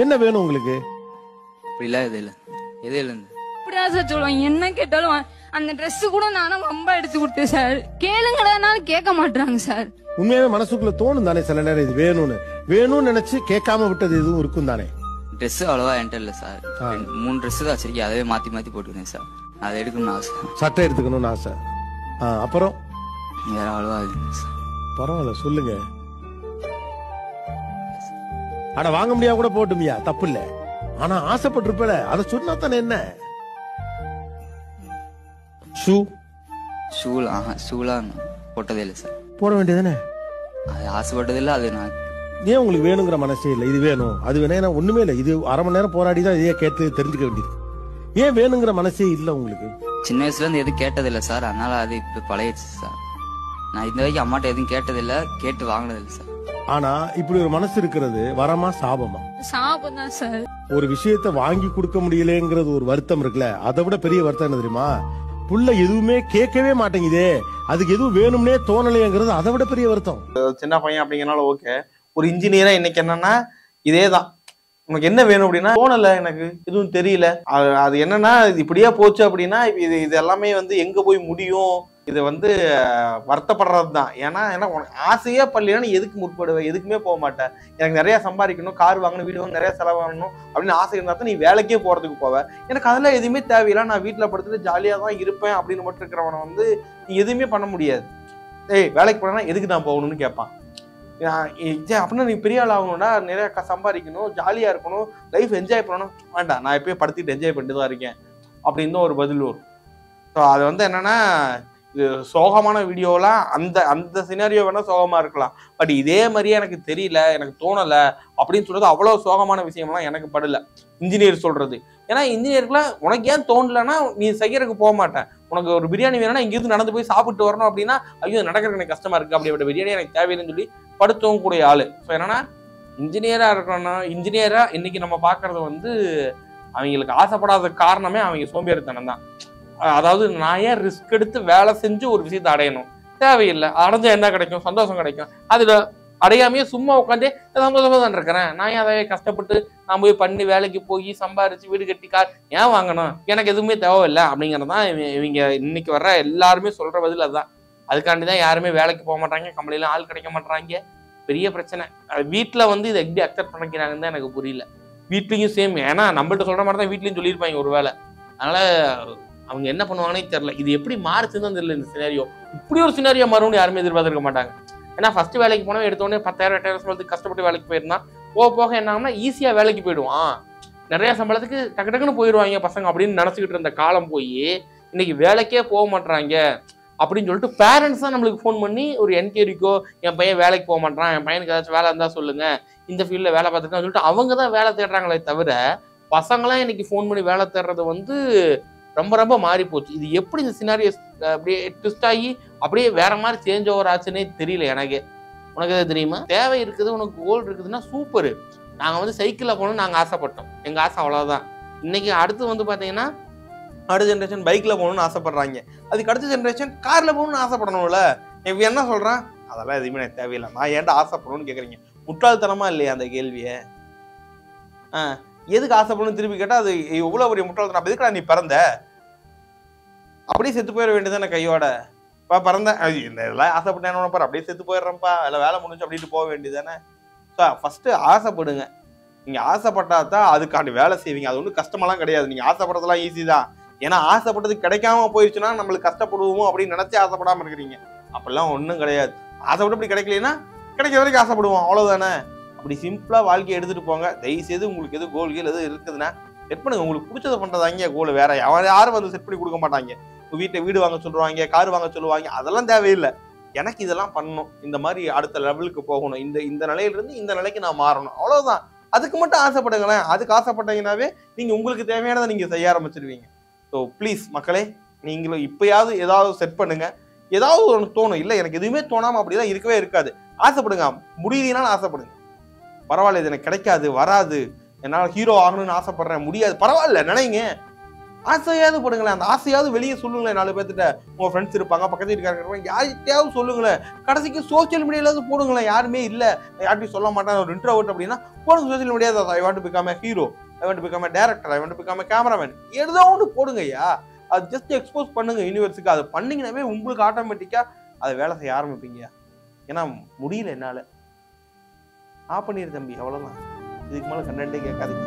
என்ன வேணும் உங்களுக்கு? அப்படிலாம் எது இல்லை, எது இல்லை. இப்படிதான் சார் சொல்லுவாங்க. என்ன கேட்டாலும் அந்த ட்ரெஸ் கூட நானும் ரொம்ப எடுத்து கொடுத்தேன் சார். கேளுங்கடானாலும் கேட்க மாட்டாங்க சார். உண்மையாவே மனசுக்குள்ள தோணும் தானே சில நேரம் இது வேணும்னு நினைச்சு கேட்காம விட்டது எதுவும் இருக்கும் தானே? ட்ரெஸ் அவ்வளவா என்கிட்ட இல்லை சார். 3 ட்ரெஸ் தான் வச்சிருக்கேன். அதவே மாத்தி மாத்தி போட்டுக்கிறேன் சார். அதை எடுக்கணும்னு ஆசை. சட்டை எடுத்துக்கணும்னு ஆசை. அப்புறம் வேற அவ்வளவா சார். பரவாயில்ல சொல்லுங்க. ஆனா வாங்க முடியாது கூட போட்டுமியா, தப்பு இல்ல. ஆனா ஆசைப்பட்டிருப்பல, அதை சொன்னா தானே என்ன? ஷூலாம் போட்டதே இல்லை சார். போட வேண்டியதானே? அது ஆசைப்பட்டதில்லை. அது நான் ஏன் உங்களுக்கு வேணுங்கிற மனசே இல்லை? இது வேணும் அது வேணும், ஏன்னா ஒண்ணுமே இல்லை. இது அரை மணி நேரம் போராடி தான் இதையே கேட்டு தெரிஞ்சுக்க வேண்டியது. ஏன் வேணுங்கிற மனசே இல்லை உங்களுக்கு? சின்ன வயசுல இருந்து எதுவும் கேட்டதில்லை சார். அதனால அது இப்ப பழையிடுச்சு சார். நான் இந்த வரைக்கும் அம்மாட்ட எதுவும் கேட்டதில்லை, கேட்டு வாங்கினதில்லை சார். ஆனா இப்படி ஒரு மனசு இருக்கிறது வரமா சாபமா? சாபம் தான் சார். ஒரு விஷயத்த வாங்கி கொடுக்க முடியலங்கிறது ஒரு வருத்தம் இருக்குல்ல, அதை விட பெரிய வருத்தம் என்ன தெரியுமா? புள்ள எதுவுமே கேட்கவே மாட்டேங்குதே, அதுக்கு எதுவும் வேணும்னே தோணலைங்கிறது அதை விட பெரிய வருத்தம். சின்ன பையன் அப்படிங்கறனால ஓகே. ஒரு இன்ஜினியரா இன்னைக்கு என்னன்னா இதேதான், உனக்கு என்ன வேணும் அப்படின்னா தோணல, எனக்கு எதுவும் தெரியல. அது என்னன்னா இப்படியே போச்சு அப்படின்னா இது எல்லாமே எங்க போய் முடியும்? இது வருத்தப்படுறது தான். ஏன்னா உனக்கு ஆசையே பள்ளினா எதுக்கு முற்படுவேன்? எதுக்குமே போக மாட்டேன். எனக்கு நிறைய சம்பாதிக்கணும், கார் வாங்கணும், வீடு வாங்கணும், நிறைய செலவு வாங்கணும் அப்படின்னு ஆசை இருந்தா தான் நீ வேலைக்கே போறதுக்கு போவேன். எனக்கு அதெல்லாம் எதுவுமே தேவையில்லை, நான் வீட்டுல படுத்துட்டு ஜாலியா தான் இருப்பேன் அப்படின்னு மட்டும் இருக்கிறவனை நீ எதுவுமே பண்ண முடியாது. வேலைக்கு போனா எதுக்கு நான் போகணும்னு கேட்பான். அப்படின்னா நீ பெரிய ஆள் ஆகணும்னா நிறைய சம்பாதிக்கணும், ஜாலியா இருக்கணும், லைஃப் என்ஜாய் பண்ணணும். வேண்டாம், நான் எப்பயும் படுத்திட்டு என்ஜாய் பண்ணிட்டு தான் இருக்கேன் அப்படின்னு தான் ஒரு பதில் வரும். ஸோ அது என்னன்னா இது சோகமான வீடியோலாம் அந்த சினாரியோ வேணா சோகமா இருக்கலாம். பட் இதே மாதிரியே எனக்கு தெரியல, எனக்கு தோணலை அப்படின்னு சொல்றது அவ்வளோ சோகமான விஷயம்லாம் எனக்கு படல இன்ஜினியர் சொல்றது. ஏன்னா இன்ஜினியருக்குலாம் உனக்கு ஏன் தோணலைன்னா நீ செய்யறதுக்கு போக மாட்டேன். உனக்கு ஒரு பிரியாணி வேணும்னா இங்கிருந்து நடந்து போய் சாப்பிட்டு வரணும் அப்படின்னா ஐயோ நடக்கிறதுக்கு எனக்கு கஷ்டமா இருக்கு, அப்படிப்பட்ட பிரியாணி எனக்கு தேவையில்லைன்னு சொல்லி படுத்தவும் கூடிய ஆளு. ஸோ என்னன்னா இன்ஜினியரா இருக்கணும்னா இன்ஜினியரா இன்னைக்கு நம்ம பாக்குறது அவங்களுக்கு ஆசைப்படாத காரணமே அவங்க சோம்பேறித்தனம் தான். அதாவது நான் ஏன் ரிஸ்க் எடுத்து வேலை செஞ்சு ஒரு விஷயத்தை அடையணும்? தேவையில்லை. அடைஞ்சா என்ன கிடைக்கும்? சந்தோஷம் கிடைக்கும். அதுல அடையாமையே சும்மா உட்காந்து சந்தோஷமா தான் இருக்கிறேன். நான் ஏன் அதை கஷ்டப்பட்டு நான் போய் பண்ணி வேலைக்கு போய் சம்பாரிச்சு வீடு கட்டி கார் ஏன் வாங்கணும்? எனக்கு எதுவுமே தேவையில்லை அப்படிங்கிறதான் இவங்க இன்னைக்கு வர்ற எல்லாருமே சொல்ற பதில் அதுதான். அதுக்காண்டிதான் யாருமே வேலைக்கு போக மாட்டாங்க, கம்பெனில ஆள் கிடைக்க மாட்டாங்க. பெரிய பிரச்சனை. வீட்டுல இதை எப்படி அக்செப்ட் பண்ணிக்கிறாங்கன்னு தான் எனக்கு புரியல. வீட்லயும் சேம். ஏன்னா நம்மள்ட்ட சொல்ற மாதிரி தான் வீட்லயும் சொல்லியிருப்பாங்க ஒரு வேலை. அதனால அவங்க என்ன பண்ணுவாங்கன்னே தெரியல. இது எப்படி மாறுச்சுன்னு தான் தெரியல. இந்த சினாரியோ இப்படி ஒரு சினாரியோ மாறும்னு யாருமே எதிர்பார்த்திருக்க மாட்டாங்க. ஏன்னா ஃபர்ஸ்ட் வேலைக்கு போனவன் எடுத்தோடனே 10,000 8,000 சம்பளத்துக்கு கஷ்டப்பட்டு வேலைக்கு போயிருந்தான். போக என்ன ஆகும்னா ஈஸியா வேலைக்கு போயிடுவான், நிறைய சம்பளத்துக்கு டக்கு டக்குன்னு போயிடுவாங்க பசங்க அப்படின்னு நினைச்சுக்கிட்டு இருந்த காலம் போய் இன்னைக்கு வேலைக்கே போக மாட்டாங்க அப்படின்னு சொல்லிட்டு பேரண்ட்ஸ் தான் நம்மளுக்கு ஃபோன் பண்ணி ஒரு என்கொயரிக்கோ என் பையன் வேலைக்கு போக மாட்டான், என் பையனுக்கு ஏதாச்சும் வேலை இருந்தா சொல்லுங்க, இந்த ஃபீல்ட்ல வேலை பார்த்துருக்கான்னு சொல்லிட்டு அவங்க தான் வேலை தேடுறாங்களே தவிர பசங்களாம் இன்னைக்கு ஃபோன் பண்ணி வேலை தேடுறது ரொம்ப ரொம்ப மாறி போச்சு. இது எப்படி இந்த சினாரியோ அப்படியே ட்விஸ்ட் ஆகி அப்படியே வேற மாதிரி சேஞ்ச் ஓவர் ஆச்சுன்னே தெரியல எனக்கு. உனக்கு எதாவது தெரியுமா? தேவை இருக்குது, உனக்கு கோல் இருக்குதுன்னா சூப்பரு. நாங்க சைக்கிள்ல போகணும்னு நாங்க ஆசைப்பட்டோம், எங்க ஆசை அவ்வளவுதான். இன்னைக்கு அடுத்து பாத்தீங்கன்னா அடுத்த ஜென்ரேஷன் பைக்ல போகணும்னு ஆசைப்படுறாங்க. அதுக்கு அடுத்த ஜென்ரேஷன் கார்ல போகணும்னு ஆசைப்படணும்ல. இவன் என்ன சொல்றான்? அதெல்லாம் எதுவுமே எனக்கு தேவையில்லை, நான் ஏன்டா ஆசைப்படணும்னு கேக்குறீங்க. முட்டாள்தனமா இல்லையா அந்த கேள்விய? எதுக்கு ஆசைப்படணும்னு திருப்பி கேட்டா அது எவ்வளவு பெரிய முட்டாள்தனம். எதுக்குடா நீ பிறந்த? அப்படியே செத்து போயிட வேண்டியதானே கையோட. பிறந்தேன் இதெல்லாம் ஆசைப்பட்டேன் அப்படியே செத்து போயிடுறேன்ப்பா, இல்லை வேலை முடிஞ்சு அப்படின்ட்டு போக வேண்டியதானே. ஃபர்ஸ்ட் ஆசைப்படுங்க. நீங்க ஆசைப்பட்டா தான் அதுக்காண்டி வேலை செய்வீங்க. அது ஒன்றும் கஷ்டமெல்லாம் கிடையாது. நீங்க ஆசைப்படுறதுலாம் ஈஸி தான். ஏன்னா ஆசைப்பட்டது கிடைக்காம போயிடுச்சுன்னா நம்மளுக்கு கஷ்டப்படுவோமோ அப்படின்னு நினைச்சு ஆசைப்படாம இருக்கிறீங்க. அப்படிலாம் ஒன்றும் கிடையாது. ஆசைப்பட்டு அப்படி கிடைக்கலன்னா கிடைக்கிற வரைக்கும் ஆசைப்படுவோம், அவ்வளவுதானே. அப்படி சிம்பிளா வாழ்க்கையை எடுத்துட்டு போங்க. தயவுசெய்து உங்களுக்கு எது கோல் எது இருக்குதுன்னா செட் பண்ணுங்க. உங்களுக்கு பிடிச்சதை பண்றதாங்க கோல். வேற யாரும் செட் பண்ணி கொடுக்க மாட்டாங்க. வீட்டை வீடு வாங்க சொல்லுவாங்க, கார் வாங்க சொல்லுவாங்க, அதெல்லாம் தேவையில்லை. எனக்கு இதெல்லாம் பண்ணணும், இந்த மாதிரி அடுத்த லெவலுக்கு போகணும், இந்த நிலையிலிருந்து இந்த நிலைக்கு நான் மாறணும், அவ்வளவுதான். அதுக்கு மட்டும் ஆசைப்படுங்களேன். அதுக்கு ஆசைப்பட்டீங்கன்னாவே நீங்க உங்களுக்கு தேவையானதை நீங்க செய்ய ஆரம்பிச்சிருவீங்க. ஸோ ப்ளீஸ் மக்களே, நீங்களும் இப்பயாவது ஏதாவது செட் பண்ணுங்க. ஏதாவது ஒன்று தோணும். இல்லை எனக்கு எதுவுமே தோணாம அப்படிதான் இருக்கவே இருக்காது. ஆசைப்படுங்க. முடியலனாலும் ஆசைப்படுங்க. பரவாயில்ல, இது எனக்கு கிடைக்காது, வராது, என்னால் ஹீரோ ஆகணும்னு ஆசைப்படுறேன், முடியாது, பரவாயில்ல, நினைங்க. ஆசையாவது போடுங்களேன். அந்த ஆசையாவது வெளியே சொல்லுங்களேன். 4 பேர்த்திட்ட உங்க ஃப்ரெண்ட்ஸ் இருப்பாங்க, பக்கத்து வீட்டுக்காரங்க இருப்பாங்க, யார்கிட்டயாவது சொல்லுங்களேன். கடைசிக்கு சோசியல் மீடியாவது போடுங்களேன். யாருமே இல்ல, யார்ட்டையும் சொல்ல மாட்டேன், ஒரு இன்ட்ரோவர்ட் அப்படின்னா போடுங்க social media. I want to become a hero, I want to become a director, I want to become a cameraman. ஏதோ ஒன்று போடுங்க ஐயா. அது ஜஸ்ட் எக்ஸ்போஸ் பண்ணுங்க யூனிவர்ஸுக்கு. அது பண்ணீங்கன்னாவே உங்களுக்கு ஆட்டோமேட்டிக்கா அதை வேலை செய்ய ஆரம்பிப்பீங்க. ஏன்னா முடியல என்னால. ஆஃப் பண்ணிடு தம்பி, அவ்வளவுதான். இதுக்கு மேல கண்டென்ட்டே கேட்காதீங்க.